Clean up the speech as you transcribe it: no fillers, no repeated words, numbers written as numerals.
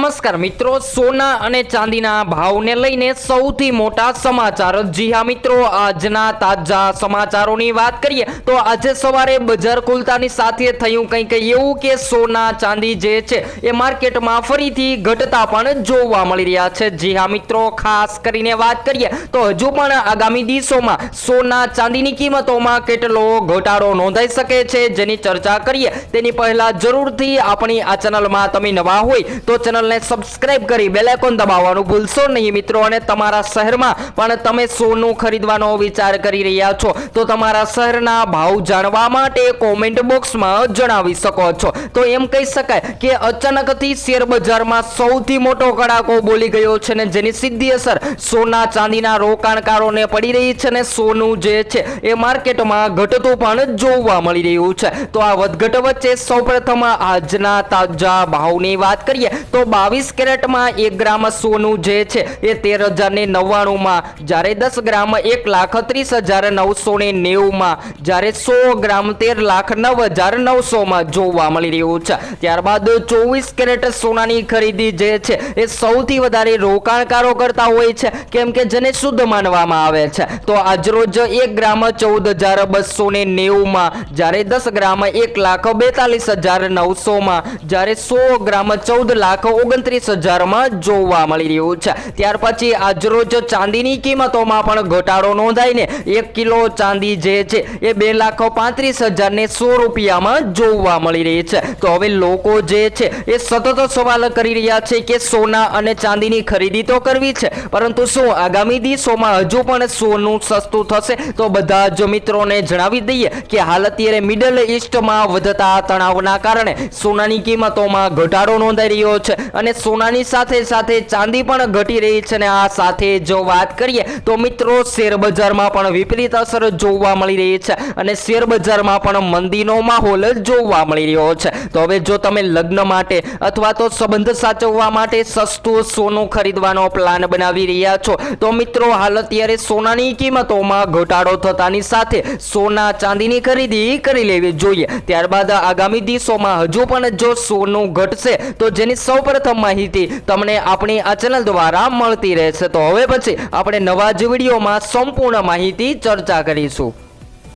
નમસ્કાર મિત્રો, સોના અને ચાંદીના ભાવને લઈને સૌથી મોટા સમાચાર। જી હા મિત્રો, આજના તાજા સમાચારોની વાત કરીએ તો આજે સવારે બજાર ખુલતાની સાથે થયું કંઈક એવું કે સોના ચાંદી જે છે એ માર્કેટમાં ફરીથી ઘટતા પણ જોવા મળી રહ્યા છે। જી હા મિત્રો, ખાસ કરીને વાત કરીએ તો હજુ પણ આગામી દિવસોમાં સોના ચાંદીની કિંમતોમાં કેટલો ઘટાડો નોંધાઈ શકે છે જેની ચર્ચા કરીએ તેની પહેલા જરૂરથી આપણી આ ચેનલમાં તમે નવા હોય તો ચેનલને સબસ્ક્રાઇબ કરી બેલ આઇકોન દબાવવાનું ભૂલશો નહીં મિત્રો। અને તમારા શહેરમાં પણ તમે સોનું ખરીદવાનો વિચાર કરી રહ્યા છો તો તમારા શહેરના ભાવ જાણવા માટે કોમેન્ટ બોક્સમાં જણાવી શકો છો। તો એમ કહી શકાય કે અચાનકથી શેર બજારમાં સૌથી મોટો કડાકો બોલી ગયો છે ને જેની સીધી અસર સોના ચાંદીના રોકાણકારોને પડી રહી છે ને સોનું જે છે એ માર્કેટમાં ઘટતું પણ જોવા મળી રહ્યું છે। તો આ વધઘટ વચ્ચે સૌપ્રથમ આજના તાજા ભાવની વાત કરીએ તો 22 કેરેટમાં 1 ગ્રામ સોનું જે છે એ 13,099 માં, જ્યારે 10 ગ્રામ 1,30,990 માં, જ્યારે 100 ગ્રામ 13,09,900 માં જોવા મળી રહ્યું છે। ત્યારબાદ 24 કેરેટ સોનાની ખરીદી જે છે એ સૌથી વધારે રોકાણકારો કરતા હોય છે કેમ કે જેને શુદ્ધ માનવામાં આવે છે। તો આજરોજ 1 ગ્રામ 14,290 માં, જ્યારે 10 ગ્રામ 1,42,900 માં, જ્યારે 100 ગ્રામ 14,29,000 માં જોવા મળી રહ્યું છે। ત્યાર પછી આજરોજ ચાંદીની કિંમતોમાં પણ ઘટાડો નોંધાઈને 1 કિલો ચાંદી જે છે એ 2,35,000 ને 100 રૂપિયામાં જોવા મળી રહી છે। તો હવે લોકો જે છે એ સતત સવાલ કરી રહ્યા છે કે સોના અને ચાંદીની ખરીદી તો કરવી છે પરંતુ શું આગામી દિવસોમાં હજુ પણ સોનું સસ્તું થશે? તો બધા જ મિત્રોને જણાવી દઈએ કે હાલ અત્યારે મિડલ ઈસ્ટમાં વધતા તણાવના કારણે સોનાની કિંમતોમાં ઘટાડો નોંધાઈ રહ્યો છે અને સોનાની સાથે સાથે ચાંદી પણ ઘટી રહી છે। અને આ સાથે જો વાત કરીએ તો મિત્રો શેર બજારમાં પણ વિપરીત અસર જોવા મળી રહી છે અને શેર બજારમાં પણ મંદીનો માહોલ જોવા મળી રહ્યો છે। તો હવે જો તમે લગ્ન માટે અથવા તો સંબંધ સાચવવા માટે સસ્તું સોનું ખરીદવાનો પ્લાન બનાવી રહ્યા છો તો મિત્રો હાલ અત્યારે સોનાની કિંમતોમાં ઘટાડો થતાની સાથે સોના ચાંદીની ખરીદી કરી લેવી જોઈએ। ત્યારબાદ આગામી દિવસોમાં હજુ પણ જો સોનું ઘટશે તો જેની સૌપ્રથમ માહિતી તમને આપણી આ ચેનલ દ્વારા મળતી રહેશે। તો હવે પછી આપણે નવા જ વિડીયોમાં સંપૂર્ણ માહિતી ચર્ચા કરીશું।